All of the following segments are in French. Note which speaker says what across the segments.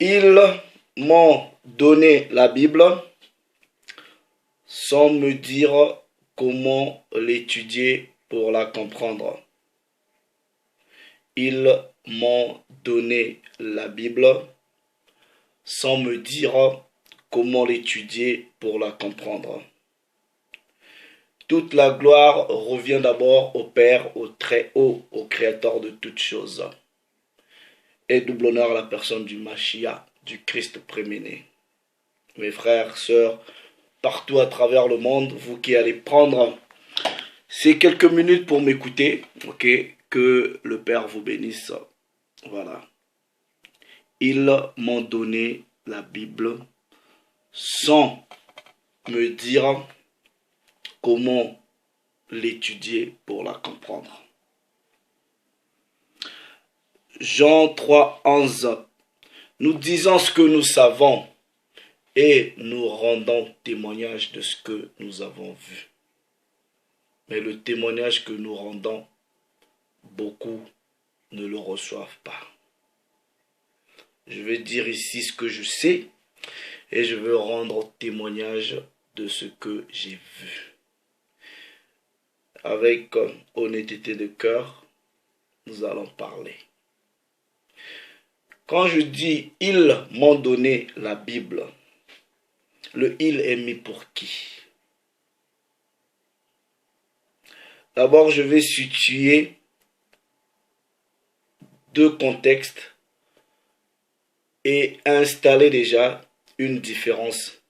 Speaker 1: Ils m'ont donné la Bible sans me dire comment l'étudier pour la comprendre. Ils m'ont donné la Bible sans me dire comment l'étudier pour la comprendre. Toute la gloire revient d'abord au Père, au Très-Haut, au Créateur de toutes choses. Et double honneur à la personne du Mashiach, du Christ préméné. Mes frères, sœurs, partout à travers le monde, vous qui allez prendre ces quelques minutes pour m'écouter, ok, que le Père vous bénisse. Voilà. Ils m'ont donné la Bible sans me dire comment l'étudier pour la comprendre. Jean 3, 11. Nous disons ce que nous savons et nous rendons témoignage de ce que nous avons vu. Mais le témoignage que nous rendons, beaucoup ne le reçoivent pas. Je vais dire ici ce que je sais et je veux rendre témoignage de ce que j'ai vu. Avec honnêteté de cœur, nous allons parler. Quand je dis « ils m'ont donné la Bible », le « il » est mis pour qui? D'abord, je vais situer deux contextes et installer déjà une différence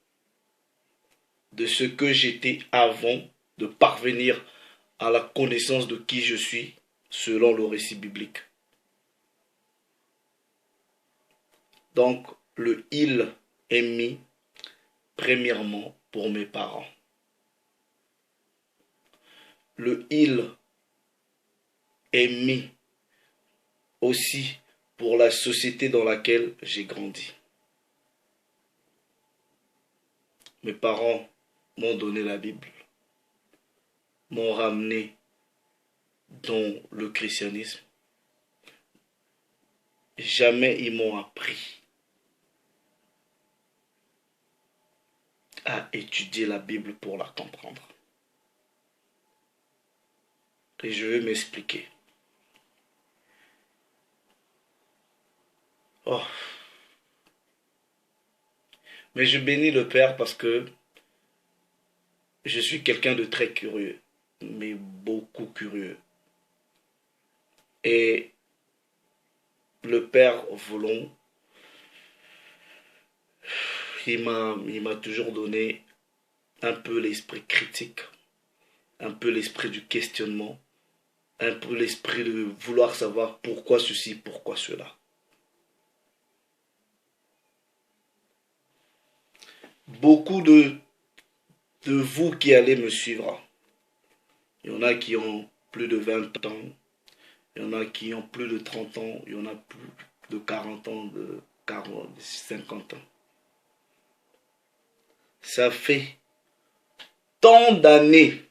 Speaker 1: de ce que j'étais avant de parvenir à la connaissance de qui je suis selon le récit biblique. Donc, le « il » est mis premièrement pour mes parents. Le « il » est mis aussi pour la société dans laquelle j'ai grandi. Mes parents m'ont donné la Bible, m'ont ramené dans le christianisme. Jamais ils m'ont appris à étudier la Bible pour la comprendre. Et je vais m'expliquer. Oh. Mais je bénis le Père parce que je suis quelqu'un de très curieux, mais beaucoup curieux. Et le Père voulant, il m'a toujours donné un peu l'esprit critique, un peu l'esprit du questionnement, un peu l'esprit de vouloir savoir pourquoi ceci, pourquoi cela. Beaucoup de vous qui allez me suivre, il y en a qui ont plus de 20 ans, il y en a qui ont plus de 30 ans, il y en a plus de 40 ans, de 40, de 50 ans. Ça fait tant d'années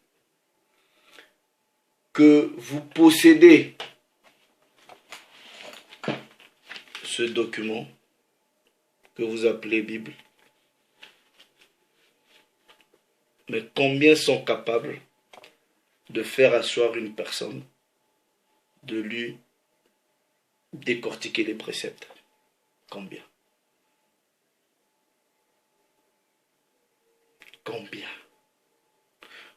Speaker 1: que vous possédez ce document que vous appelez Bible. Mais combien sont capables de faire asseoir une personne, de lui décortiquer les préceptes? Combien? Combien?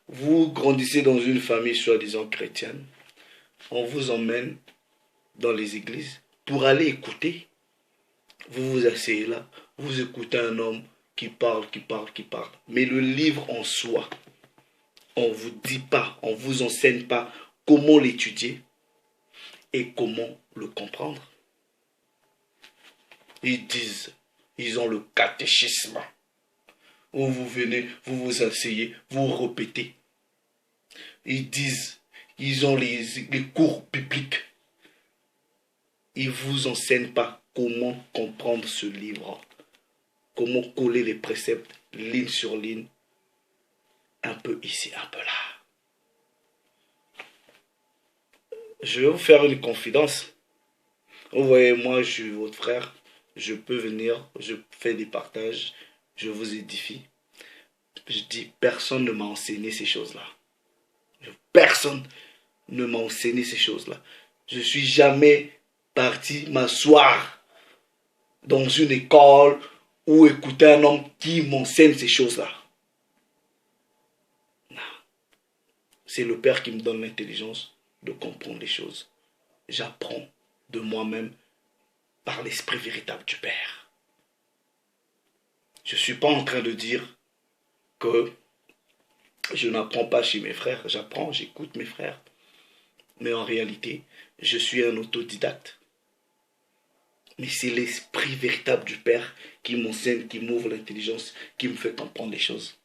Speaker 1: Vous grandissez dans une famille soi-disant chrétienne, on vous emmène dans les églises pour aller écouter. Vous vous asseyez là, vous écoutez un homme qui parle. Mais le livre en soi, on ne vous dit pas, on ne vous enseigne pas comment l'étudier et comment le comprendre. Ils disent, ils ont le catéchisme, où vous venez, vous vous asseyez, vous répétez. Ils disent, ils ont les cours bibliques. Ils ne vous enseignent pas comment comprendre ce livre, comment coller les préceptes ligne sur ligne, un peu ici, un peu là. Je vais vous faire une confidence. Vous voyez, moi, je suis votre frère. je peux venir, je fais des partages, je vous édifie. Je dis, personne ne m'a enseigné ces choses-là. Personne ne m'a enseigné ces choses-là. Je ne suis jamais parti m'asseoir dans une école ou écouter un homme qui m'enseigne ces choses-là. C'est le Père qui me donne l'intelligence de comprendre les choses. J'apprends de moi-même par l'esprit véritable du Père. Je ne suis pas en train de dire que je n'apprends pas chez mes frères. J'apprends, j'écoute mes frères. Mais en réalité, je suis un autodidacte. Mais c'est l'esprit véritable du Père qui m'enseigne, qui m'ouvre l'intelligence, qui me fait comprendre les choses.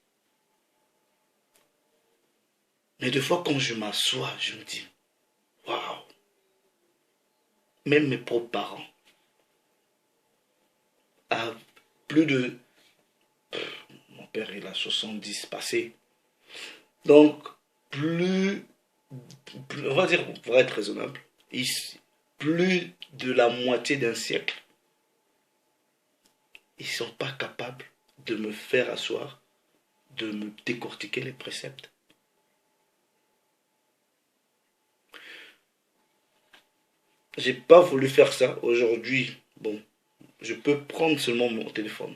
Speaker 1: Mais des fois, quand je m'assois, je me dis, waouh, même mes propres parents, à plus de... Mon père, il a 70 passés. Donc, plus, on va dire, pour être raisonnable, plus de la moitié d'un siècle, ils ne sont pas capables de me faire asseoir, de me décortiquer les préceptes. J'ai pas voulu faire ça. Aujourd'hui, bon, je peux prendre seulement mon téléphone.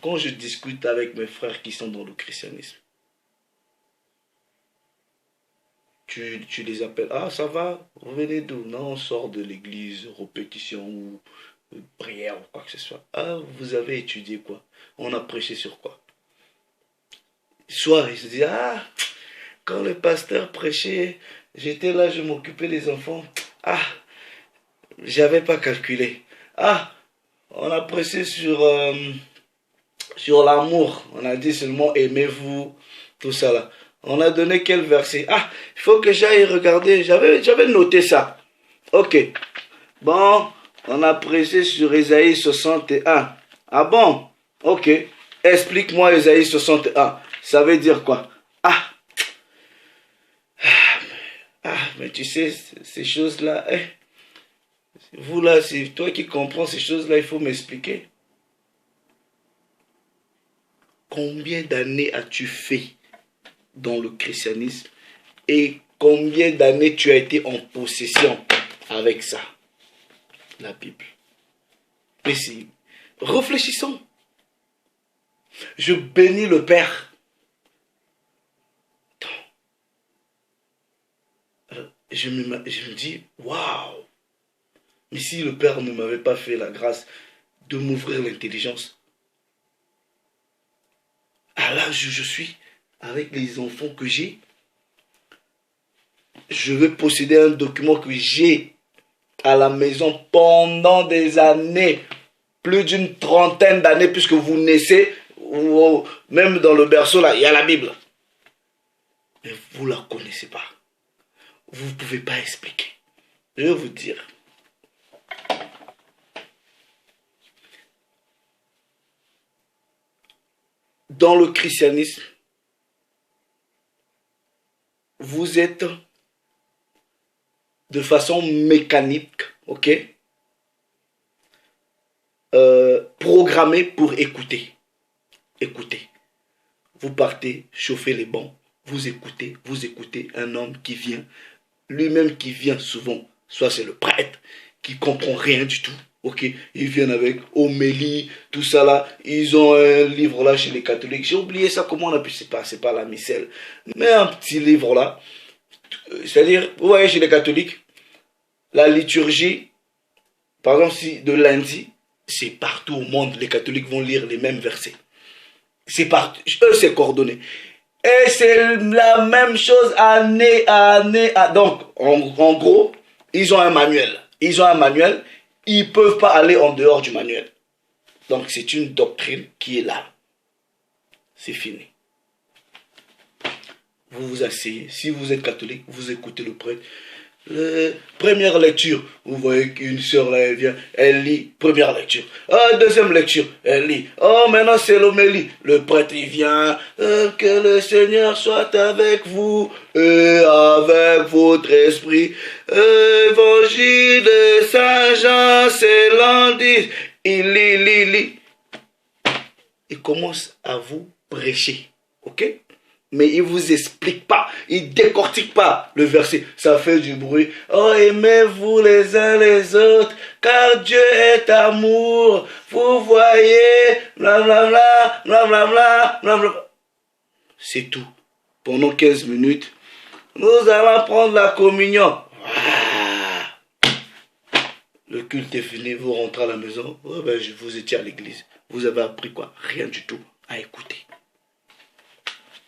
Speaker 1: Quand je discute avec mes frères qui sont dans le christianisme, tu les appelles. Ah, ça va? Vous venez d'où? Non, on sort de l'église, répétition ou prière ou quoi que ce soit. Ah, vous avez étudié quoi? On a prêché sur quoi? Soir, ils se disent, ah, quand le pasteur prêchait, j'étais là, je m'occupais des enfants. Ah, j'avais pas calculé. Ah, on a prêché sur l'amour. On a dit seulement aimez-vous, tout ça là. On a donné quel verset? Ah, il faut que j'aille regarder. J'avais noté ça. Ok. Bon, on a prêché sur Ésaïe 61. Ah bon? Ok. Explique-moi Ésaïe 61. Ça veut dire quoi? Mais tu sais, ces choses-là, vous là, c'est toi qui comprends ces choses-là, il faut m'expliquer. Combien d'années as-tu fait dans le christianisme et combien d'années tu as été en possession avec ça? La Bible. Mais si, réfléchissons. Je bénis le Père. Je me dis, waouh! Mais si le Père ne m'avait pas fait la grâce de m'ouvrir l'intelligence, à l'âge où je suis, avec les enfants que j'ai, je vais posséder un document que j'ai à la maison pendant des années, plus d'une trentaine d'années, puisque vous naissez, ou même dans le berceau, là, il y a la Bible. Mais vous ne la connaissez pas. Vous ne pouvez pas expliquer. Je vais vous dire. Dans le christianisme, vous êtes de façon mécanique, ok, programmé pour écouter. Écoutez. Vous partez, chauffez les bancs, vous écoutez un homme qui vient, lui-même qui vient souvent, soit c'est le prêtre, qui comprend rien du tout. Ok, ils viennent avec homélie, tout ça là. Ils ont un livre là chez les catholiques. J'ai oublié ça, comment on appelle, c'est pas la misselle. Mais un petit livre là. C'est-à-dire, vous voyez chez les catholiques, la liturgie, par exemple, si de lundi, c'est partout au monde, les catholiques vont lire les mêmes versets. C'est partout, eux c'est coordonné. Et c'est la même chose année à année. Donc, en gros, ils ont un manuel. Ils ne peuvent pas aller en dehors du manuel. Donc, c'est une doctrine qui est là. C'est fini. Vous vous asseyez. Si vous êtes catholique, vous écoutez le prêtre. Première lecture, vous voyez qu'une sœur là, elle vient, elle lit, première lecture. Ah, deuxième lecture, elle lit. Oh, maintenant c'est l'homélie. Le prêtre, il vient. Que le Seigneur soit avec vous et avec votre esprit. Évangile de Saint Jean, c'est lundi. Il lit. Il commence à vous prêcher. Ok? Mais il ne vous explique pas, il ne décortique pas le verset. Ça fait du bruit. Oh, aimez-vous les uns les autres, car Dieu est amour. Vous voyez, blablabla, blablabla, blablabla. C'est tout. Pendant 15 minutes, nous allons prendre la communion. Le culte est fini, vous rentrez à la maison. Oh, ben, vous étiez à l'église. Vous avez appris quoi? Rien du tout à écouter.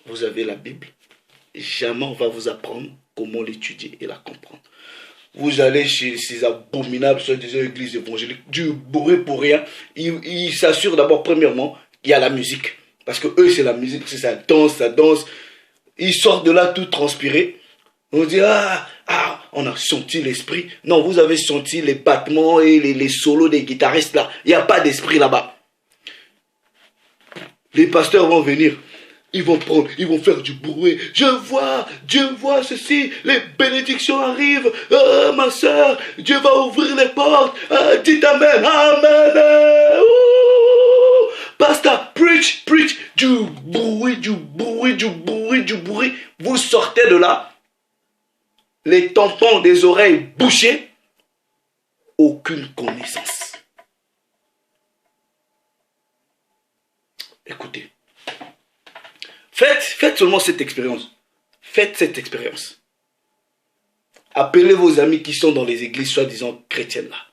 Speaker 1: Vous avez la Bible. Jamais on va vous apprendre comment l'étudier et la comprendre. Vous allez chez ces abominables, soi-disant églises évangéliques, du bourré pour rien. Ils s'assurent d'abord, premièrement, qu'il y a la musique. Parce que eux, c'est la musique, c'est ça danse, ça danse. Ils sortent de là tout transpirés. On dit, on a senti l'esprit. Non, vous avez senti les battements et les solos des guitaristes là. Il n'y a pas d'esprit là-bas. Les pasteurs vont venir. Ils vont prendre, ils vont faire du bruit. Je vois, Dieu voit ceci. Les bénédictions arrivent. Ma soeur, Dieu va ouvrir les portes. Dites Amen. Amen. Pasteur, preach. Du bruit. Vous sortez de là. Les tampons des oreilles bouchés. Aucune connaissance. Écoutez. Faites seulement cette expérience. Faites cette expérience. Appelez vos amis qui sont dans les églises soi-disant chrétiennes là.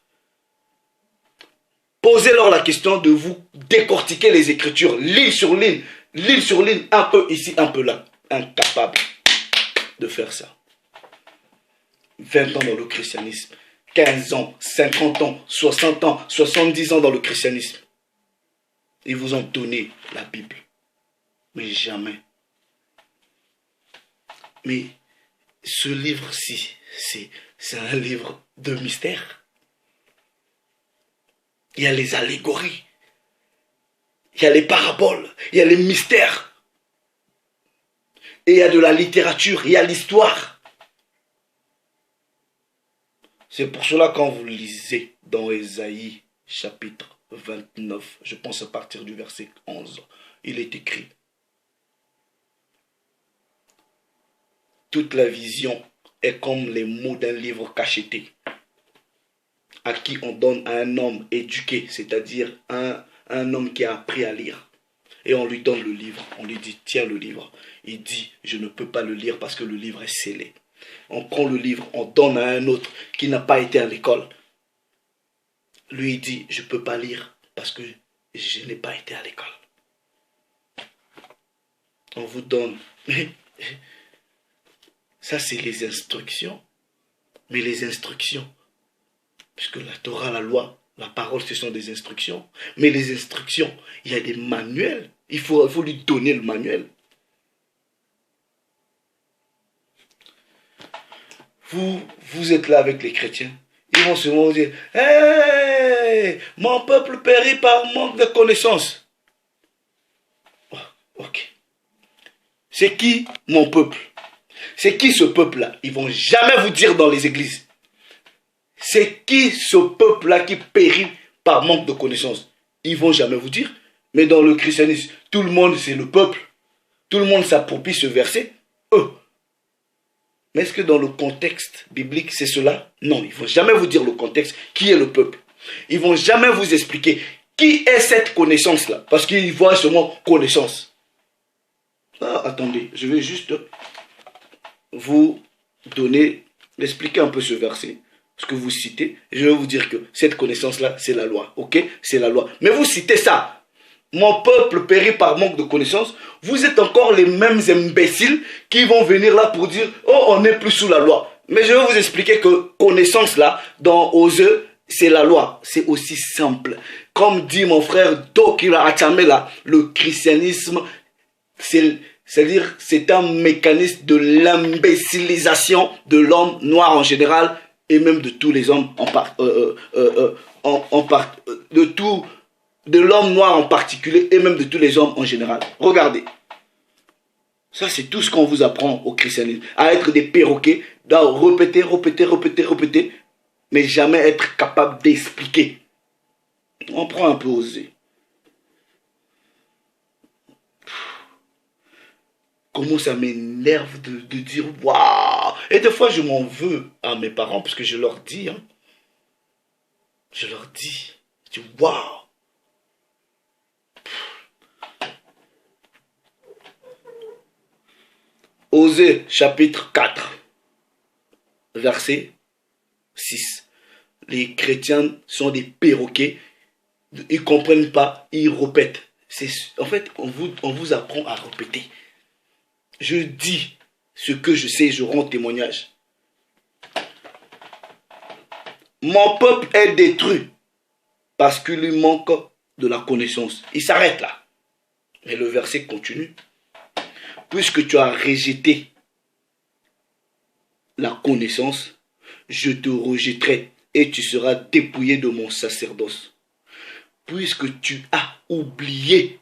Speaker 1: Posez-leur la question de vous décortiquer les Écritures, ligne sur ligne, un peu ici, un peu là. Incapable de faire ça. 20 ans dans le christianisme, 15 ans, 50 ans, 60 ans, 70 ans dans le christianisme. Ils vous ont donné la Bible. Mais jamais. Mais ce livre-ci, c'est un livre de mystère. Il y a les allégories. Il y a les paraboles. Il y a les mystères. Et il y a de la littérature. Il y a l'histoire. C'est pour cela quand vous lisez dans Ésaïe chapitre 29, je pense à partir du verset 11, il est écrit: toute la vision est comme les mots d'un livre cacheté, à qui on donne à un homme éduqué, c'est-à-dire un homme qui a appris à lire. Et on lui donne le livre, on lui dit tiens le livre. Il dit je ne peux pas le lire parce que le livre est scellé. On prend le livre, on donne à un autre qui n'a pas été à l'école. Lui il dit je ne peux pas lire parce que je n'ai pas été à l'école. On vous donne... Ça, c'est les instructions. Mais les instructions, puisque la Torah, la loi, la parole, ce sont des instructions. Mais les instructions, il y a des manuels. Il faut lui donner le manuel. Vous êtes là avec les chrétiens. Ils vont souvent vous dire « Hey, mon peuple périt par manque de connaissances. » Oh, ok. C'est qui mon peuple? C'est qui ce peuple-là? Ils ne vont jamais vous dire dans les églises. C'est qui ce peuple-là qui périt par manque de connaissances? Ils ne vont jamais vous dire. Mais dans le christianisme, tout le monde c'est le peuple. Tout le monde s'approprie ce verset. Mais est-ce que dans le contexte biblique c'est cela? Non, ils ne vont jamais vous dire le contexte. Qui est le peuple? Ils ne vont jamais vous expliquer qui est cette connaissance-là. Parce qu'ils voient seulement connaissance. Attendez, je vais juste vous donner, expliquer un peu ce verset, ce que vous citez. Je vais vous dire que cette connaissance-là, c'est la loi. Ok? C'est la loi. Mais vous citez ça. Mon peuple périt par manque de connaissance. Vous êtes encore les mêmes imbéciles qui vont venir là pour dire « Oh, on n'est plus sous la loi ». Mais je vais vous expliquer que connaissance là, dans Osée, c'est la loi. C'est aussi simple. Comme dit mon frère Dokira Achame là, le christianisme, C'est-à-dire, c'est un mécanisme de l'imbécilisation de l'homme noir en général et même de tous les hommes de l'homme noir en particulier et même de tous les hommes en général. Regardez. Ça, c'est tout ce qu'on vous apprend au christianisme. À être des perroquets, à répéter, mais jamais être capable d'expliquer. On prend un peu osé. Comment ça m'énerve de dire waouh. Et des fois, je m'en veux à mes parents parce que je leur dis, hein. Je leur dis, waouh. Osée, chapitre 4, verset 6. Les chrétiens sont des perroquets. Ils ne comprennent pas, ils répètent. En fait, on vous apprend à répéter. Je dis ce que je sais, je rends témoignage. Mon peuple est détruit parce qu'il lui manque de la connaissance. Il s'arrête là. Mais le verset continue. Puisque tu as rejeté la connaissance, je te rejetterai et tu seras dépouillé de mon sacerdoce. Puisque tu as oublié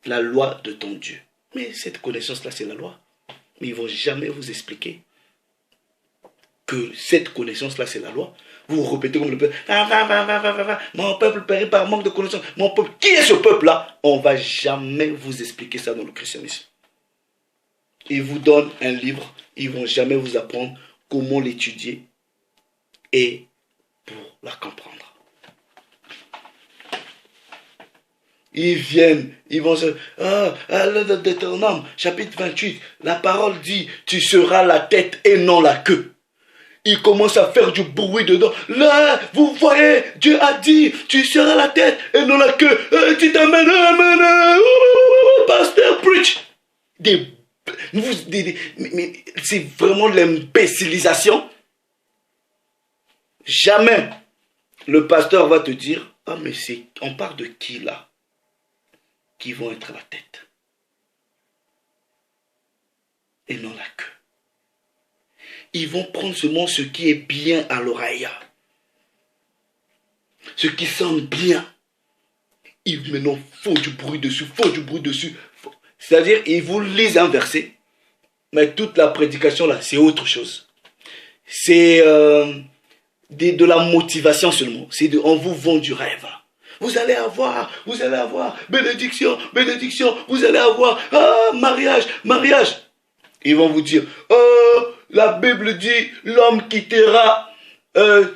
Speaker 1: la loi de ton Dieu. Mais cette connaissance-là, c'est la loi. Mais ils ne vont jamais vous expliquer que cette connaissance-là, c'est la loi. Vous répétez comme le peuple. Mon peuple périt par manque de connaissance. Mon peuple, qui est ce peuple-là? On ne va jamais vous expliquer ça dans le christianisme. Ils vous donnent un livre. Ils ne vont jamais vous apprendre comment l'étudier et pour la comprendre. Ils viennent, ils vont se... le Deutéronome, chapitre 28, la parole dit, tu seras la tête et non la queue. Il commence à faire du bruit dedans. Là, vous voyez, Dieu a dit, tu seras la tête et non la queue. Tu t'amènes, pasteur, preach. Mais c'est vraiment l'imbécilisation. Jamais le pasteur va te dire, ah mais on parle de qui là? Qui vont être la tête et non la queue. Ils vont prendre seulement ce qui est bien à l'oreille. Ce qui sent bien. Ils maintenant font du bruit dessus. C'est-à-dire, ils vous lisent un verset, mais toute la prédication là, c'est autre chose. C'est de la motivation seulement. On vous vend du rêve. Vous allez avoir, bénédiction, vous allez avoir, mariage. Ils vont vous dire, la Bible dit, l'homme quittera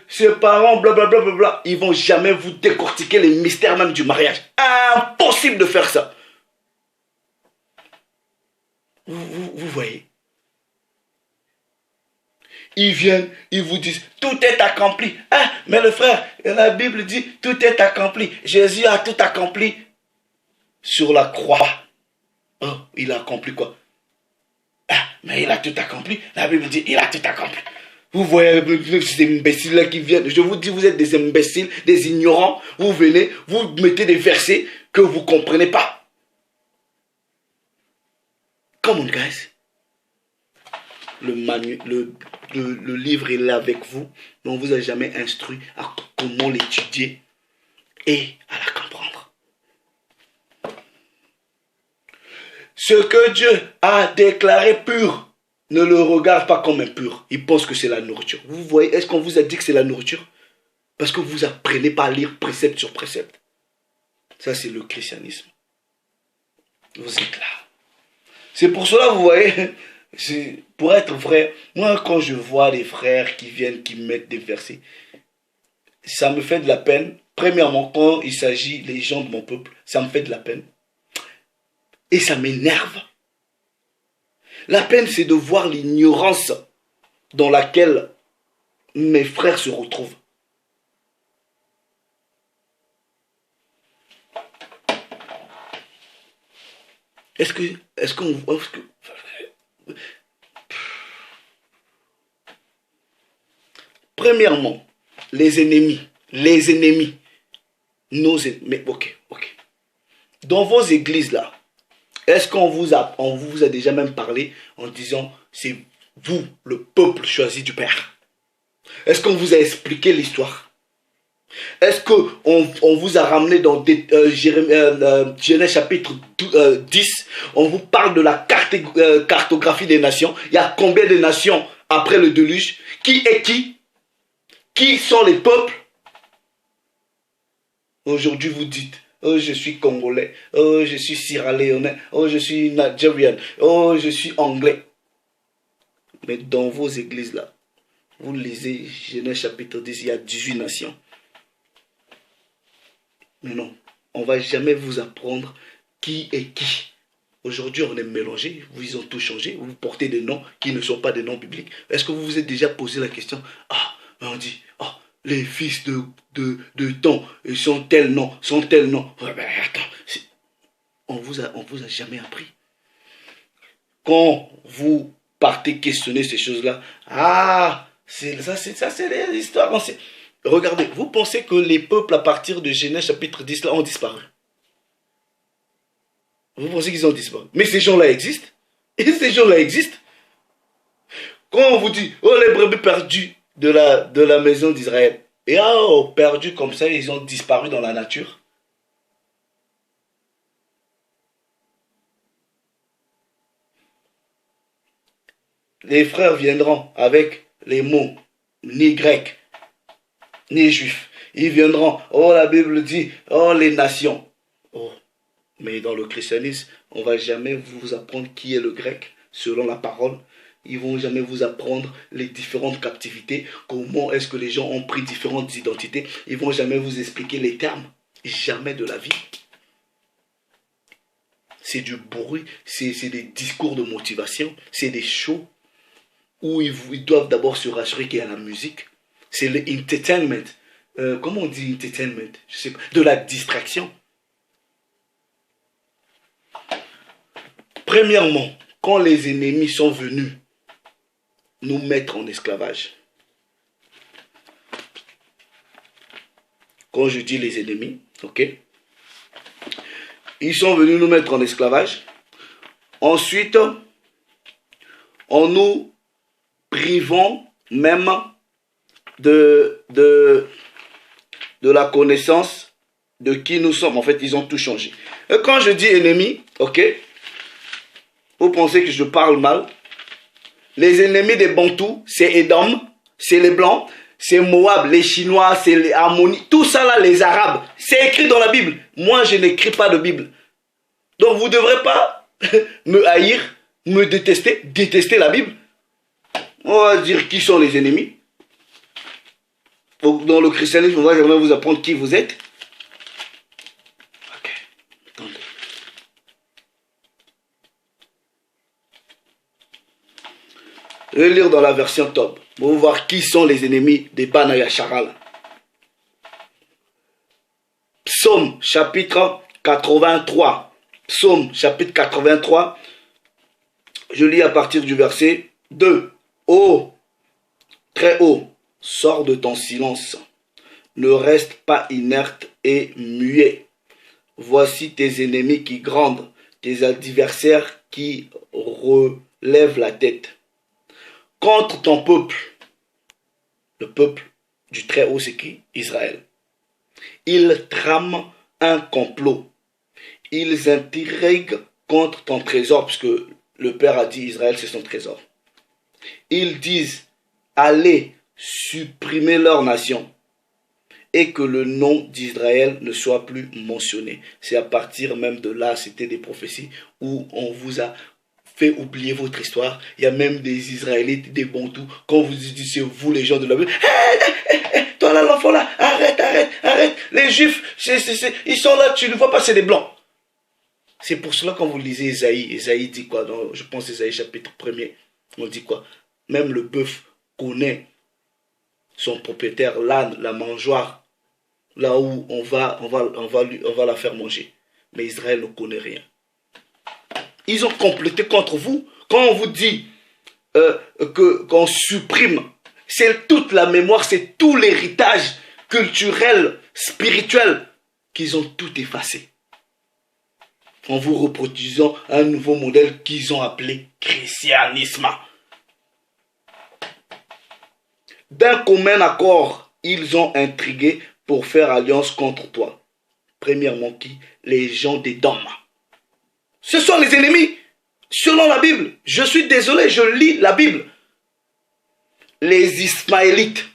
Speaker 1: ses parents, blablabla. Bla, bla, bla. Ils vont jamais vous décortiquer les mystères même du mariage. Impossible de faire ça. Vous voyez? Ils viennent, ils vous disent, tout est accompli. Ah, mais le frère, la Bible dit, tout est accompli. Jésus a tout accompli sur la croix. Oh, il a accompli quoi? Ah, mais il a tout accompli. La Bible dit, il a tout accompli. Vous voyez ces imbéciles-là qui viennent. Je vous dis, vous êtes des imbéciles, des ignorants. Vous venez, vous mettez des versets que vous ne comprenez pas. Come on, guys. Le livre est là avec vous, mais on ne vous a jamais instruit à comment l'étudier et à la comprendre. Ce que Dieu a déclaré pur, ne le regarde pas comme impur. Il pense que c'est la nourriture. Vous voyez, est-ce qu'on vous a dit que c'est la nourriture? Parce que vous apprenez pas à lire précepte sur précepte. Ça, c'est le christianisme. Vous êtes là. C'est pour cela, vous voyez... Pour être vrai, moi quand je vois les frères qui viennent, qui mettent des versets, ça me fait de la peine. Premièrement, quand il s'agit des gens de mon peuple, ça me fait de la peine. Et ça m'énerve. La peine, c'est de voir l'ignorance dans laquelle mes frères se retrouvent. Premièrement, les ennemis, nos ennemis, ok. Dans vos églises là, Est-ce on vous a déjà même parlé en disant, c'est vous, le peuple choisi du Père? Est-ce qu'on vous a expliqué l'histoire? Est-ce qu'on vous a ramené dans Genèse chapitre 10? On vous parle de la cartographie des nations. Il y a combien de nations après le déluge? Qui est qui? Qui sont les peuples? Aujourd'hui vous dites, oh je suis congolais, oh je suis sierra-léonais, oh je suis nigérian, oh je suis anglais. Mais dans vos églises là, vous lisez Genèse chapitre 10, il y a 18 nations. Mais non, on ne va jamais vous apprendre qui est qui. Aujourd'hui, on est mélangé, ils ont tout changé, vous portez des noms qui ne sont pas des noms bibliques. Est-ce que vous vous êtes déjà posé la question? Ah, on dit, ah, les fils de temps, ils sont tels noms, sont tels noms. Ouais, ben, attends, on vous a jamais appris. Quand vous partez questionner ces choses-là, ah, c'est des histoires. Regardez, vous pensez que les peuples à partir de Genèse chapitre 10 là ont disparu? Vous pensez qu'ils ont disparu? Mais ces gens-là existent. Et ces gens-là existent. Quand on vous dit, oh les brebis perdus de la maison d'Israël, et oh, perdus comme ça, ils ont disparu dans la nature. Les frères viendront avec les mots, ni grecs, ni juifs. Ils viendront, oh la Bible dit, oh les nations. Oh, mais dans le christianisme, on ne va jamais vous apprendre qui est le grec, selon la parole. Ils ne vont jamais vous apprendre les différentes captivités, comment est-ce que les gens ont pris différentes identités. Ils ne vont jamais vous expliquer les termes, jamais de la vie. C'est du bruit, c'est des discours de motivation, c'est des shows où ils doivent d'abord se rassurer qu'il y a la musique. C'est l'entertainment. Comment on dit entertainment? Je sais pas. De la distraction. Premièrement, quand les ennemis sont venus nous mettre en esclavage. Quand je dis les ennemis, ok? Ils sont venus nous mettre en esclavage. Ensuite, en nous privant même de la connaissance de qui nous sommes. En fait, ils ont tout changé. Et quand je dis ennemi, ok, vous pensez que je parle mal? Les ennemis des Bantous, c'est Édom, c'est les Blancs, c'est Moab, les Chinois, c'est les Ammonites, tout ça là, les Arabes. C'est écrit dans la Bible. Moi, je n'écris pas de Bible. Donc, vous ne devrez pas me haïr, me détester la Bible. On va dire qui sont les ennemis. Dans le christianisme, on va jamais vous apprendre qui vous êtes. Ok. Attendez. Je vais lire dans la version top. Pour voir qui sont les ennemis des Banaya Charal. Psaume chapitre 83. Psaume chapitre 83. Je lis à partir du verset 2. Ô, très haut, sors de ton silence. Ne reste pas inerte et muet. Voici tes ennemis qui grondent, tes adversaires qui relèvent la tête. Contre ton peuple, le peuple du Très-Haut, c'est qui? Israël. Ils trament un complot. Ils intriguent contre ton trésor, puisque le Père a dit Israël, c'est son trésor. Ils disent, allez supprimer leur nation et que le nom d'Israël ne soit plus mentionné. C'est à partir même de là, c'était des prophéties où on vous a fait oublier votre histoire. Il y a même des Israélites, des Bantous, quand vous dites c'est vous les gens de la Bible, toi là l'enfant là, arrête, les Juifs, ils sont là, tu ne vois pas, c'est des Blancs. C'est pour cela quand vous lisez Isaïe dit quoi, je pense Isaïe chapitre 1er, on dit quoi? Même le bœuf connaît son propriétaire, l'âne, la mangeoire, là où on va la faire manger. Mais Israël ne connaît rien. Ils ont complété contre vous. Quand on vous dit qu'on supprime, c'est toute la mémoire, c'est tout l'héritage culturel, spirituel, qu'ils ont tout effacé. en vous reproduisant un nouveau modèle qu'ils ont appelé christianisme. D'un commun accord, ils ont intrigué pour faire alliance contre toi. Premièrement, qui? Les gens d'Édom. Ce sont les ennemis, selon la Bible. Je suis désolé, je lis la Bible. Les Ismaélites,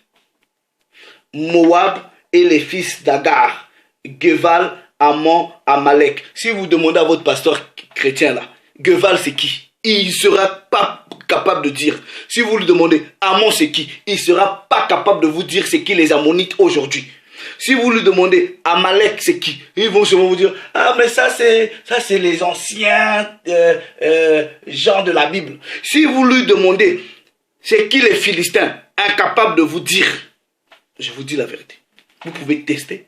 Speaker 1: Moab et les fils d'Agar, Geval, Ammon, Amalek. Si vous demandez à votre pasteur chrétien là, Geval c'est qui? Il ne sera pas capable de dire. Si vous lui demandez Ammon c'est qui? Il ne sera pas capable de vous dire c'est qui les Ammonites aujourd'hui. Si vous lui demandez Amalek c'est qui? Ils vont sûrement vous dire ah mais ça c'est les anciens gens de la Bible. Si vous lui demandez c'est qui les Philistins, incapable de vous dire, je vous dis la vérité. Vous pouvez tester.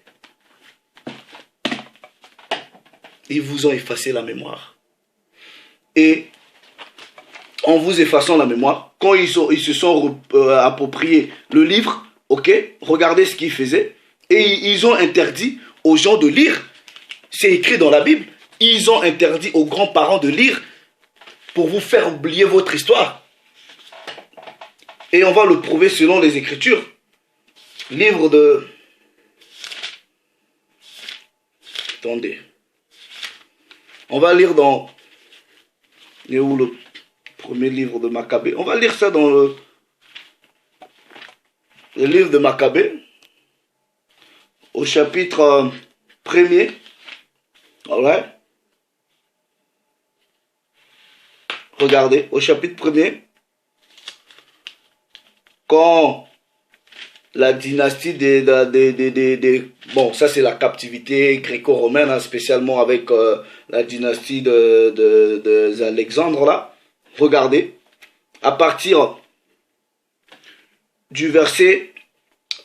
Speaker 1: Ils vous ont effacé la mémoire. Et en vous effaçant la mémoire, quand ils se sont appropriés le livre, ok, regardez ce qu'ils faisaient. Et ils ont interdit aux gens de lire. C'est écrit dans la Bible. Ils ont interdit aux grands-parents de lire pour vous faire oublier votre histoire. Et on va le prouver selon les Écritures. Livre de... Attendez. On va lire dans... Il est où le premier livre de Maccabée? On va lire ça dans le livre de Maccabée. Au chapitre 1er. Alright. Regardez, au chapitre 1er. Quand la dynastie bon, ça c'est la captivité gréco-romaine, hein, spécialement avec la dynastie d'Alexandre là. Regardez, à partir du verset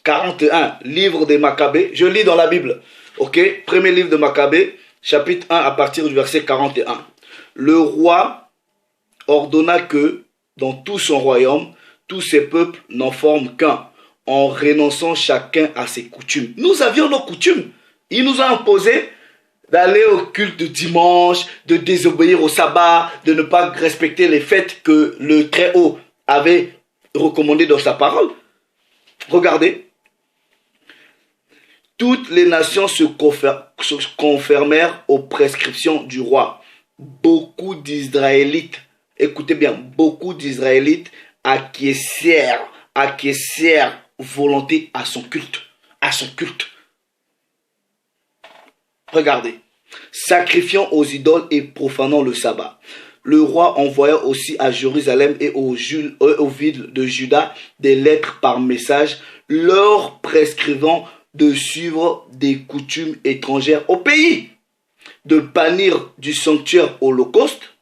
Speaker 1: 41, livre des Maccabées, je lis dans la Bible, ok, premier livre de Maccabée, chapitre 1 à partir du verset 41. Le roi ordonna que dans tout son royaume, tous ces peuples n'en forment qu'un, en renonçant chacun à ses coutumes. Nous avions nos coutumes. Il nous a imposé d'aller au culte de dimanche, de désobéir au sabbat, de ne pas respecter les fêtes que le Très-Haut avait recommandées dans sa parole. Regardez. Toutes les nations se conformèrent aux prescriptions du roi. Beaucoup d'Israélites, écoutez bien, beaucoup d'Israélites acquiescèrent volonté à son culte. Regardez. Sacrifiant aux idoles et profanant le sabbat. Le roi envoya aussi à Jérusalem et aux villes de Juda des lettres par message, leur prescrivant de suivre des coutumes étrangères au pays, de bannir du sanctuaire holocauste,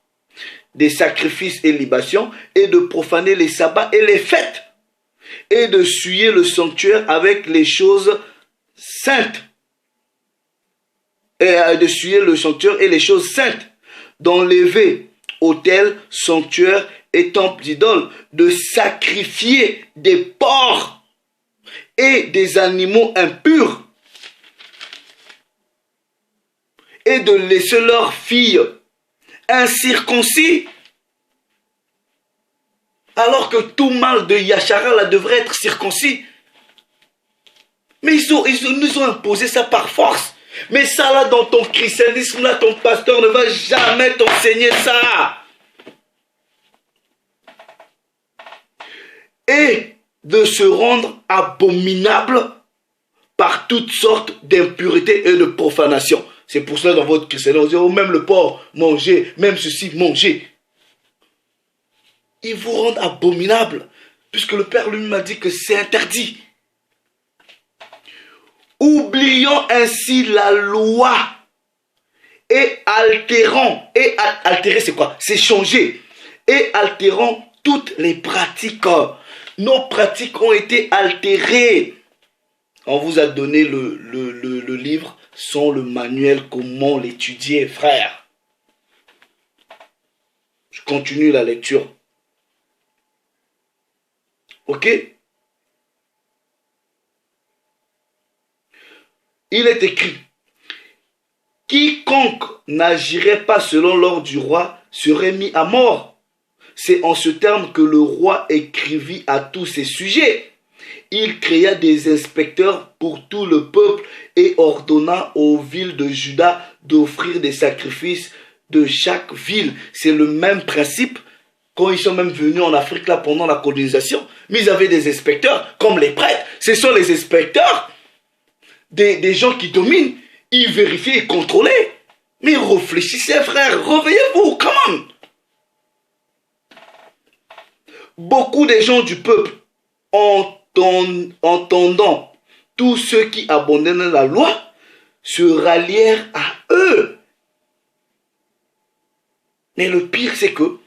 Speaker 1: des sacrifices et libations, et de profaner les sabbats et les fêtes, et de souiller le sanctuaire avec les choses saintes, d'enlever autels, sanctuaires et temples d'idoles, de sacrifier des porcs et des animaux impurs, et de laisser leurs filles incirconcis, alors que tout mâle de Yachara là devrait être circoncis. Mais ils nous ont imposé ça par force. Mais ça là, dans ton christianisme là, ton pasteur ne va jamais t'enseigner ça. Et de se rendre abominable par toutes sortes d'impuretés et de profanations. C'est pour cela dans votre christianisme, on dit, oh, même le porc, mangez, même ceci, mangez. Ils vous rendent abominable, puisque le Père lui m'a dit que c'est interdit. Oubliant ainsi la loi et altérant, altérer c'est quoi? C'est changer, et altérant toutes les pratiques. Nos pratiques ont été altérées. On vous a donné le livre sans le manuel comment l'étudier, frère. Je continue la lecture. Ok? Il est écrit, quiconque quiconque n'agirait pas selon l'ordre du roi serait mis à mort. C'est en ce terme que le roi écrivit à tous ses sujets. Il créa des inspecteurs pour tout le peuple et ordonna aux villes de Juda d'offrir des sacrifices de chaque ville. C'est le même principe quand ils sont même venus en Afrique là pendant la colonisation. Mais ils avaient des inspecteurs comme les prêtres. Ce sont les inspecteurs des gens qui dominent. Ils vérifient et contrôlaient. Mais réfléchissez frères, réveillez-vous, come on. Beaucoup de gens du peuple entendant tous ceux qui abandonnaient la loi se rallièrent à eux. Mais le pire, c'est que,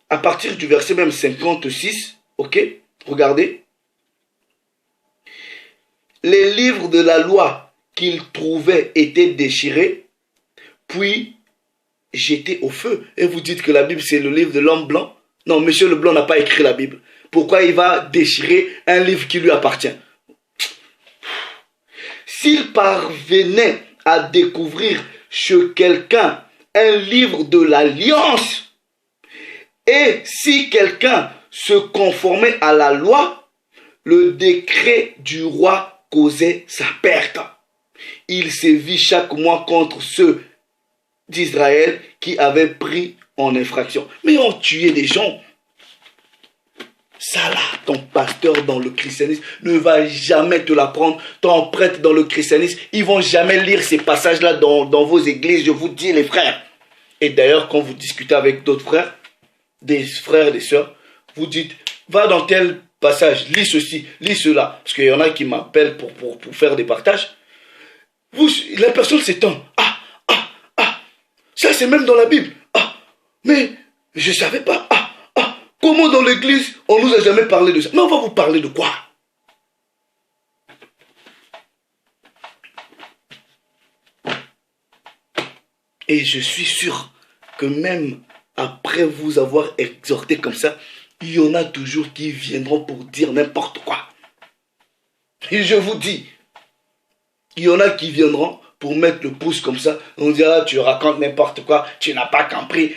Speaker 1: à partir du verset même 56, ok, regardez, les livres de la loi qu'ils trouvaient étaient déchirés, puis jetés au feu. Et vous dites que la Bible, c'est le livre de l'homme blanc? Non, monsieur Leblanc n'a pas écrit la Bible. Pourquoi il va déchirer un livre qui lui appartient? S'il parvenait à découvrir chez quelqu'un un livre de l'Alliance, et si quelqu'un se conformait à la loi, le décret du roi causait sa perte. Il sévit chaque mois contre ceux d'Israël qui avaient pris en infraction. Mais on tuait des gens. Ça là, ton pasteur dans le christianisme ne va jamais te l'apprendre. Ton prêtre dans le christianisme, ils vont jamais lire ces passages-là dans vos églises, je vous dis les frères. Et d'ailleurs, quand vous discutez avec d'autres frères, des sœurs, vous dites, va dans tel passage, lis ceci, lis cela. Parce qu'il y en a qui m'appellent pour faire des partages. La personne s'étend. Ça c'est même dans la Bible. Mais je ne savais pas. Comment dans l'église, on ne nous a jamais parlé de ça? Mais on va vous parler de quoi? Et je suis sûr que même après vous avoir exhorté comme ça, il y en a toujours qui viendront pour dire n'importe quoi. Et je vous dis, il y en a qui viendront pour mettre le pouce comme ça. On dira, tu racontes n'importe quoi, tu n'as pas compris.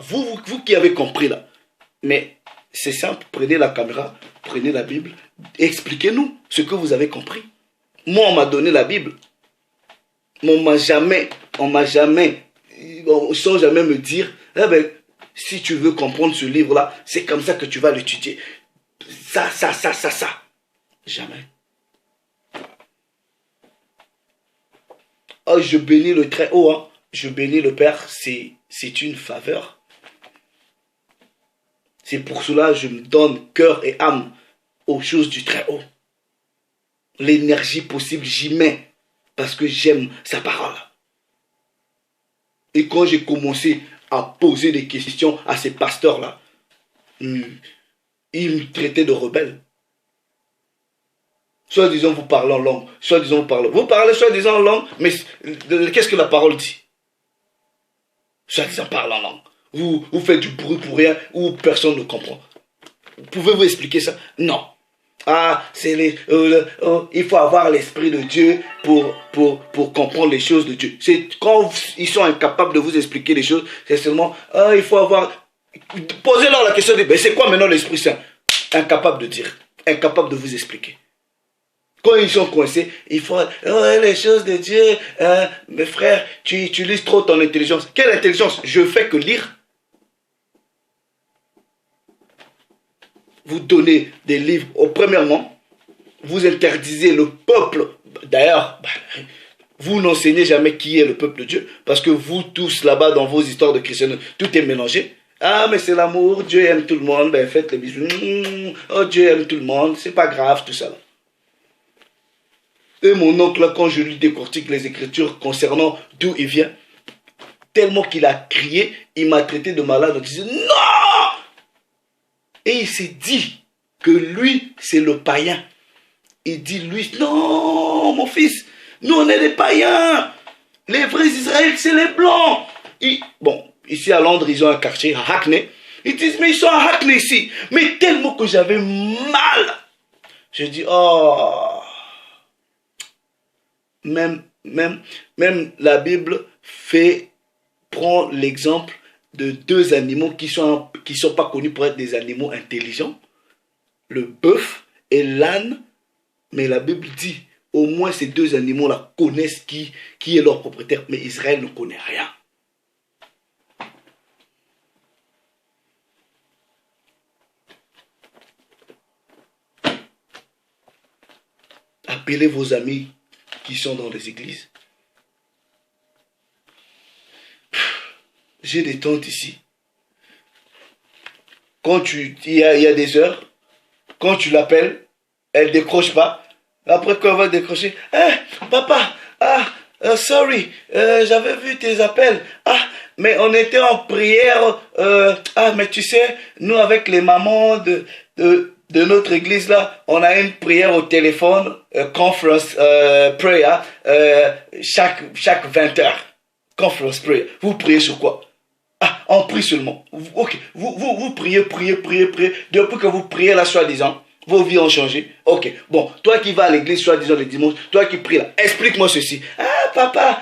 Speaker 1: Vous qui avez compris là. Mais c'est simple, prenez la caméra, prenez la Bible, expliquez-nous ce que vous avez compris. Moi, on m'a donné la Bible. Mais on m'a jamais, sans jamais me dire, eh ben, si tu veux comprendre ce livre-là, c'est comme ça que tu vas l'étudier. Ça. Jamais. Oh, je bénis le très haut, hein. Je bénis le Père, c'est une faveur. C'est pour cela que je me donne cœur et âme aux choses du très haut. L'énergie possible, j'y mets parce que j'aime sa parole. Et quand j'ai commencé à poser des questions à ces pasteurs-là, ils me traitaient de rebelle. Soi-disant, vous parlez en langue. Soi-disant, vous parlez soi-disant en langue, mais qu'est-ce que la parole dit? Soi-disant, parle en langue. Vous faites du bruit pour rien ou personne ne comprend. Pouvez-vous expliquer ça? Non. Il faut avoir l'esprit de Dieu pour comprendre les choses de Dieu. C'est quand ils sont incapables de vous expliquer les choses, c'est seulement, il faut avoir... Posez-leur la question de, c'est quoi maintenant l'Esprit Saint? Incapable de dire, incapable de vous expliquer. Quand ils sont coincés, il faut, les choses de Dieu, mes frères, tu utilises trop ton intelligence. Quelle intelligence? Je fais que lire. Vous donnez des livres. Premièrement, vous interdisez le peuple. D'ailleurs, vous n'enseignez jamais qui est le peuple de Dieu. Parce que vous tous là-bas dans vos histoires de christianisme, tout est mélangé. Mais c'est l'amour, Dieu aime tout le monde. Ben faites les bisous. Dieu aime tout le monde. C'est pas grave tout ça. Et mon oncle, là, quand je lui décortique les Écritures concernant d'où il vient, tellement qu'il a crié, il m'a traité de malade. Il disait non! Et il s'est dit que lui, c'est le païen. Il dit, lui, non, mon fils, nous, on est des païens. Les vrais Israël, c'est les blancs. Bon, ici à Londres, ils ont un quartier, à Hackney. Ils disent, mais ils sont à Hackney ici. Mais tellement que j'avais mal. Je dis, même la Bible prend l'exemple de deux animaux qui sont pas connus pour être des animaux intelligents, le bœuf et l'âne. Mais la Bible dit, au moins ces deux animaux-là connaissent qui est leur propriétaire, mais Israël ne connaît rien. Appelez vos amis qui sont dans les églises. J'ai des tantes ici. Quand il y a des heures, quand tu l'appelles, elle ne décroche pas. Après, quand elle va décrocher, papa, sorry, j'avais vu tes appels. Mais on était en prière. Mais tu sais, nous avec les mamans de notre église là, on a une prière au téléphone, conference prayer, chaque 20 heures. Conference prayer. Vous priez sur quoi? On prie seulement. Ok, vous priez. Depuis que vous priez là, soi-disant, vos vies ont changé. Ok, bon, toi qui vas à l'église, soi-disant les dimanches, toi qui pries là, explique-moi ceci. Papa,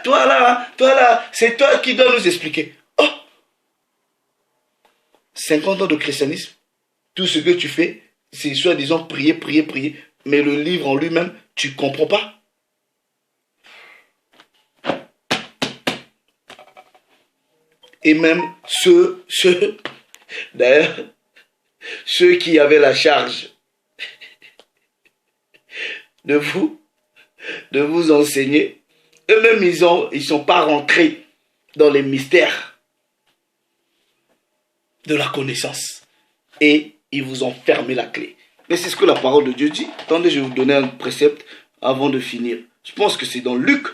Speaker 1: toi là, c'est toi qui dois nous expliquer. 50 ans de christianisme, tout ce que tu fais, c'est soi-disant prier. Mais le livre en lui-même, tu ne comprends pas. Et même d'ailleurs, ceux qui avaient la charge de vous enseigner, eux-mêmes, ils sont pas rentrés dans les mystères de la connaissance. Et ils vous ont fermé la clé. Mais c'est ce que la parole de Dieu dit. Attendez, je vais vous donner un précepte avant de finir. Je pense que c'est dans Luc.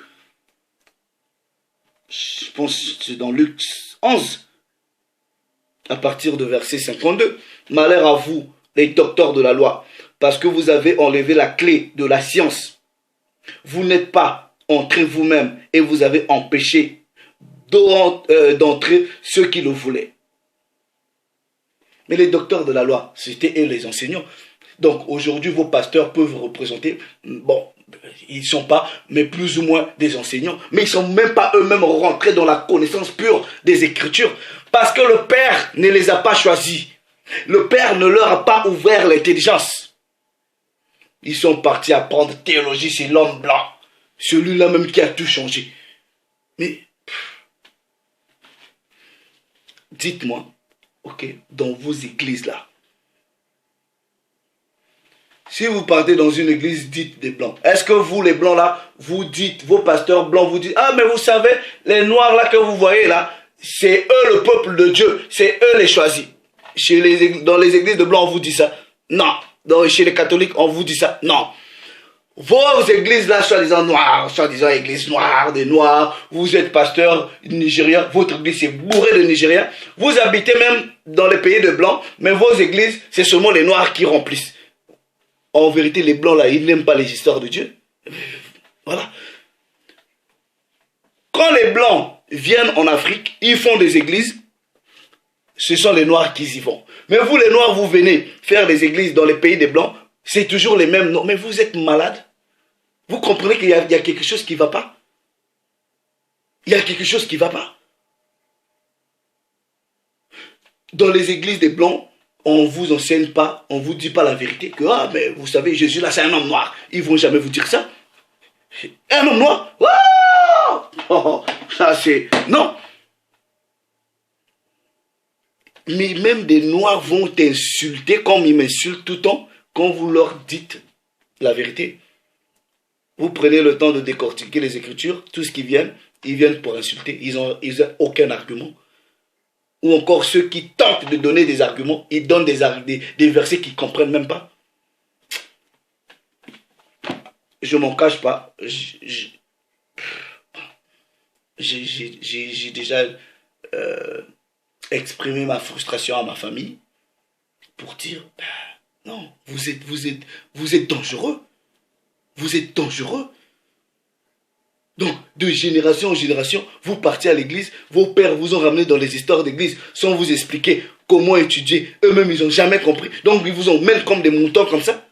Speaker 1: Je pense que c'est dans Luc 11, à partir de verset 52. Malheur à vous, les docteurs de la loi, parce que vous avez enlevé la clé de la science. Vous n'êtes pas entrés vous-même et vous avez empêché d'entrer ceux qui le voulaient. Mais les docteurs de la loi, c'était eux les enseignants. Donc aujourd'hui, vos pasteurs peuvent représenter, bon, ils ne sont pas, mais plus ou moins des enseignants. Mais ils ne sont même pas eux-mêmes rentrés dans la connaissance pure des Écritures. Parce que le Père ne les a pas choisis. Le Père ne leur a pas ouvert l'intelligence. Ils sont partis apprendre théologie, c'est l'homme blanc. Celui-là même qui a tout changé. Mais, dites-moi, ok, dans vos églises là, si vous partez dans une église dite des blancs, est-ce que vous les blancs là, vous dites, vos pasteurs blancs vous disent, mais vous savez, les noirs là que vous voyez là, c'est eux le peuple de Dieu, c'est eux les choisis. Dans les églises de blancs on vous dit ça? Non. Chez les catholiques on vous dit ça? Non. Vos églises là, soi-disant noires, soi-disant églises noires, des noirs, vous êtes pasteur nigérien, votre église est bourrée de Nigériens, vous habitez même dans les pays de blancs, mais vos églises, c'est seulement les noirs qui remplissent. En vérité, les blancs là, ils n'aiment pas les histoires de Dieu. Voilà. Quand les blancs viennent en Afrique, ils font des églises, ce sont les noirs qui y vont. Mais vous les noirs, vous venez faire des églises dans les pays des blancs, c'est toujours les mêmes noms. Mais vous êtes malades. Vous comprenez qu'il y a quelque chose qui ne va pas. Il y a quelque chose qui ne va pas. Dans les églises des blancs, on ne vous enseigne pas, on ne vous dit pas la vérité. Que, mais vous savez, Jésus là, c'est un homme noir. Ils ne vont jamais vous dire ça. Un homme noir? Ça c'est... Non. Mais même des noirs vont t'insulter comme ils m'insultent tout le temps quand vous leur dites la vérité. Vous prenez le temps de décortiquer les Écritures, tout ce qui viennent, ils viennent pour insulter. Ils n'ont aucun argument. Ou encore ceux qui tentent de donner des arguments, ils donnent des versets qu'ils ne comprennent même pas. Je ne m'en cache pas. J'ai déjà exprimé ma frustration à ma famille pour dire, non, vous êtes dangereux. Vous êtes dangereux. Donc, de génération en génération, vous partez à l'église, vos pères vous ont ramené dans les histoires d'église sans vous expliquer comment étudier. Eux-mêmes, ils n'ont jamais compris. Donc, ils vous ont même comme des moutons comme ça.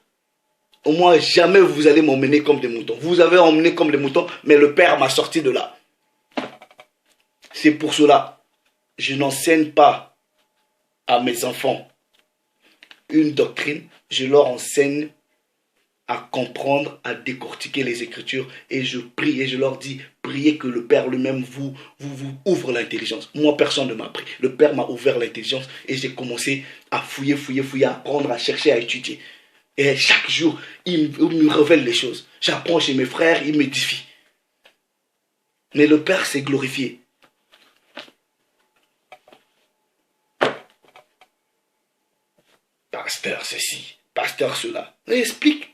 Speaker 1: Au moins, jamais vous allez m'emmener comme des moutons. Vous avez emmené comme des moutons, mais le Père m'a sorti de là. C'est pour cela, je n'enseigne pas à mes enfants une doctrine, je leur enseigne à comprendre, à décortiquer les Écritures, et je prie et je leur dis, priez que le Père lui-même vous ouvre l'intelligence. Moi, personne ne m'a appris. Le Père m'a ouvert l'intelligence et j'ai commencé à fouiller, à apprendre, à chercher, à étudier. Et chaque jour, il me révèle les choses. J'apprends chez mes frères, il m'édifie. Mais le Père s'est glorifié. Pasteur ceci, pasteur cela. Explique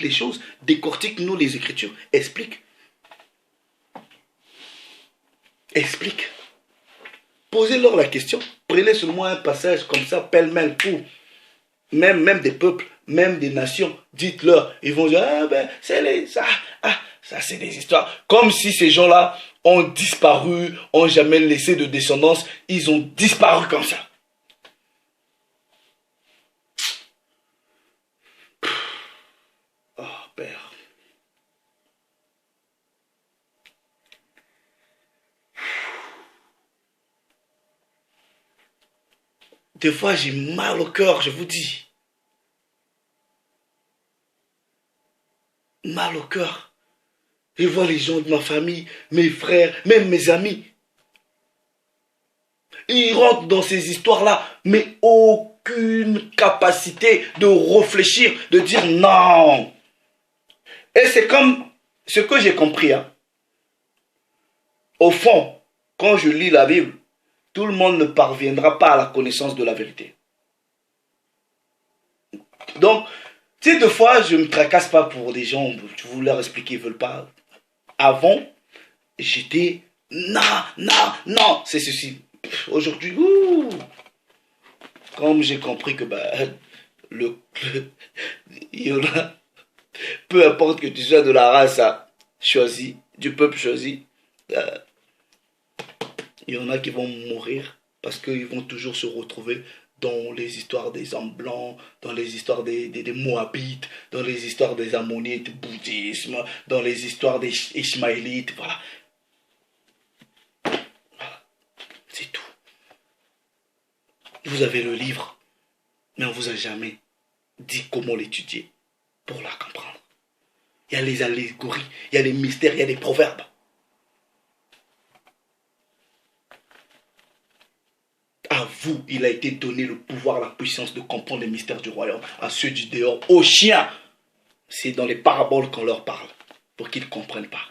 Speaker 1: les choses. Décortique-nous les Écritures. Explique. Posez-leur la question. Prenez seulement un passage comme ça, pêle-mêle pour même des peuples, même des nations. Dites-leur. Ils vont dire, ah ben, ça c'est des histoires. Comme si ces gens-là ont disparu, ont jamais laissé de descendance. Ils ont disparu comme ça. Oh, Père. Des fois, j'ai mal au cœur, je vous dis. Mal au cœur. Je vois les gens de ma famille, mes frères, même mes amis. Ils rentrent dans ces histoires-là, mais aucune capacité de réfléchir, de dire non. Et c'est comme ce que j'ai compris. Hein. Au fond, quand je lis la Bible, tout le monde ne parviendra pas à la connaissance de la vérité. Donc, si deux fois je ne me tracasse pas pour des gens, tu veux leur expliquer, ils ne veulent pas. Avant, j'étais non, c'est ceci. Aujourd'hui, comme j'ai compris que il y en a, peu importe que tu sois de la race choisie, du peuple choisi, il y en a qui vont mourir parce qu'ils vont toujours se retrouver dans les histoires des hommes blancs, dans les histoires des Moabites, dans les histoires des Ammonites, bouddhisme, dans les histoires des Ishmaélites, voilà. Voilà, c'est tout. Vous avez le livre, mais on ne vous a jamais dit comment l'étudier pour la comprendre. Il y a les allégories, il y a les mystères, il y a les proverbes. À vous, il a été donné le pouvoir, la puissance de comprendre les mystères du royaume. À ceux du dehors, aux chiens. C'est dans les paraboles qu'on leur parle, pour qu'ils ne comprennent pas.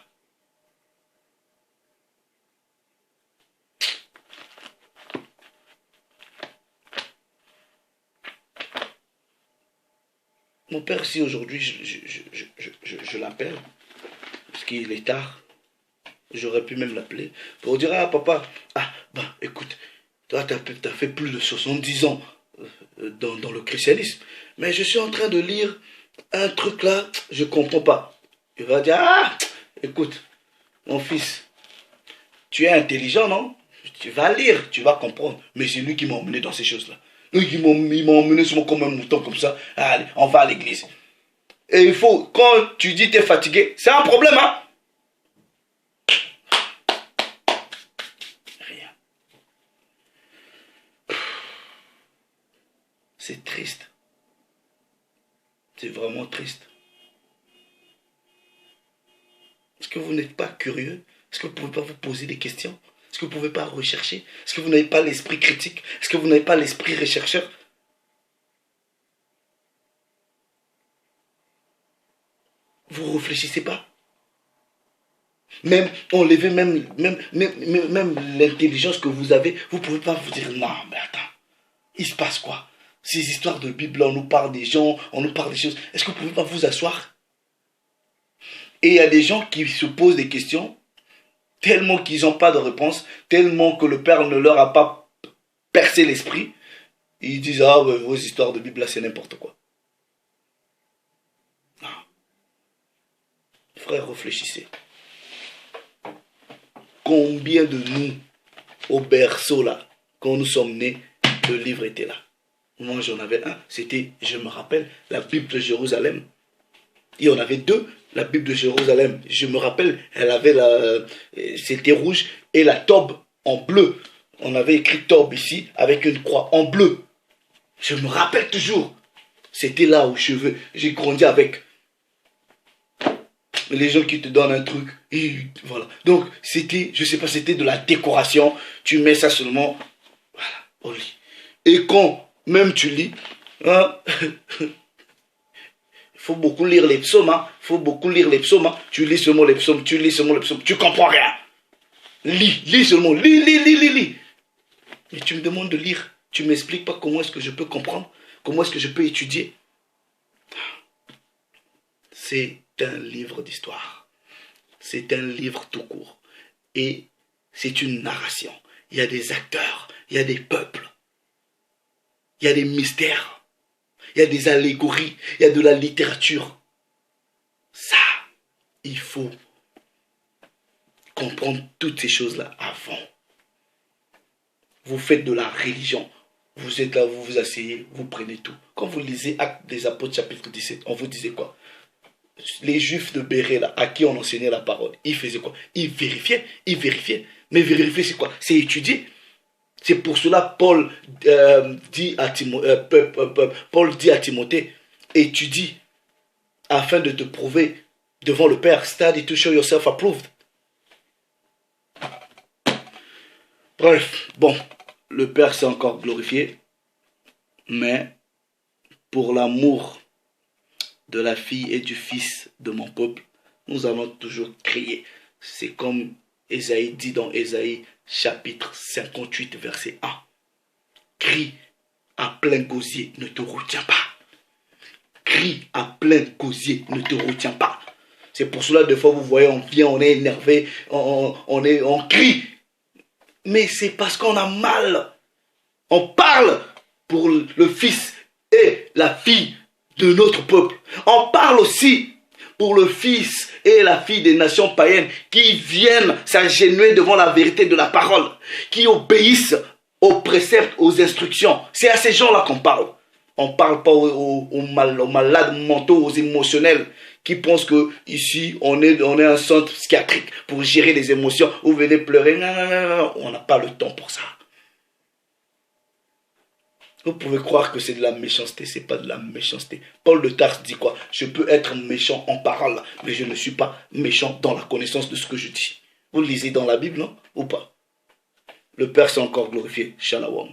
Speaker 1: Mon père, si aujourd'hui, je l'appelle, parce qu'il est tard, j'aurais pu même l'appeler, pour dire, ah papa, écoute, toi, tu as fait plus de 70 ans dans le christianisme. Mais je suis en train de lire un truc là, je ne comprends pas. Il va dire, écoute, mon fils, tu es intelligent, non? Tu vas lire, tu vas comprendre. Mais c'est lui qui m'a emmené dans ces choses-là. Lui qui m'a emmené souvent comme un mouton comme ça. Allez, on va à l'église. Et il faut, quand tu dis que tu es fatigué, c'est un problème, hein? C'est triste. C'est vraiment triste. Est-ce que vous n'êtes pas curieux? Est-ce que vous ne pouvez pas vous poser des questions? Est-ce que vous ne pouvez pas rechercher? Est-ce que vous n'avez pas l'esprit critique? Est-ce que vous n'avez pas l'esprit rechercheur? Vous ne réfléchissez pas? Même enlever même l'intelligence que vous avez, vous ne pouvez pas vous dire non, mais attends, il se passe quoi? Ces histoires de Bible, on nous parle des gens, on nous parle des choses. Est-ce que vous ne pouvez pas vous asseoir? Et il y a des gens qui se posent des questions, tellement qu'ils n'ont pas de réponse, tellement que le Père ne leur a pas percé l'esprit. Ils disent, vos histoires de Bible, là, c'est n'importe quoi. Non. Frère, réfléchissez. Combien de nous, au berceau là, quand nous sommes nés, le livre était là. Moi, j'en avais un. C'était, je me rappelle, la Bible de Jérusalem. Il y en avait deux. La Bible de Jérusalem, je me rappelle, elle avait c'était rouge et la tobe en bleu. On avait écrit tobe ici avec une croix en bleu. Je me rappelle toujours. C'était là où j'ai grandi avec. Les gens qui te donnent un truc, et voilà. Donc, c'était, je sais pas, c'était de la décoration. Tu mets ça seulement, voilà, au lit. Et quand même tu lis, hein, il faut beaucoup lire les psaumes, hein. Il faut beaucoup lire les psaumes, hein. Tu lis seulement les psaumes, tu comprends rien. Lis seulement, lis. Mais tu me demandes de lire. Tu m'expliques pas comment est-ce que je peux comprendre, comment est-ce que je peux étudier. C'est un livre d'histoire. C'est un livre tout court. Et c'est une narration. Il y a des acteurs, il y a des peuples, il y a des mystères, il y a des allégories, il y a de la littérature. Ça, il faut comprendre toutes ces choses-là avant. Vous faites de la religion. Vous êtes là, vous vous asseyez, vous prenez tout. Quand vous lisez Actes des Apôtres chapitre 17, on vous disait quoi? Les Juifs de Béret, là, à qui on enseignait la parole, ils faisaient quoi? Ils vérifiaient. Mais vérifier, c'est quoi? C'est étudier. C'est pour cela Paul dit à Timothée, étudie afin de te prouver devant le Père. Study to show yourself approved. Bref, bon, le Père s'est encore glorifié, mais pour l'amour de la fille et du fils de mon peuple, nous allons toujours crier. C'est comme Ésaïe dit dans Ésaïe chapitre 58 verset 1. Crie à plein gosier, ne te retiens pas. Crie à plein gosier, ne te retiens pas. C'est pour cela, des fois, vous voyez, on vient, on est énervé, on crie. Mais c'est parce qu'on a mal. On parle pour le fils et la fille de notre peuple. On parle aussi pour le fils et la fille des nations païennes qui viennent s'agenouiller devant la vérité de la parole, qui obéissent aux préceptes, aux instructions. C'est à ces gens-là qu'on parle. On ne parle pas aux malades mentaux, aux émotionnels qui pensent que ici on est un centre psychiatrique pour gérer les émotions. Vous venez pleurer. Non. On n'a pas le temps pour ça. Vous pouvez croire que c'est de la méchanceté, c'est pas de la méchanceté. Paul de Tarse dit quoi? Je peux être méchant en parole, mais je ne suis pas méchant dans la connaissance de ce que je dis. Vous lisez dans la Bible, non? Ou pas? Le Père s'est encore glorifié. Shalom.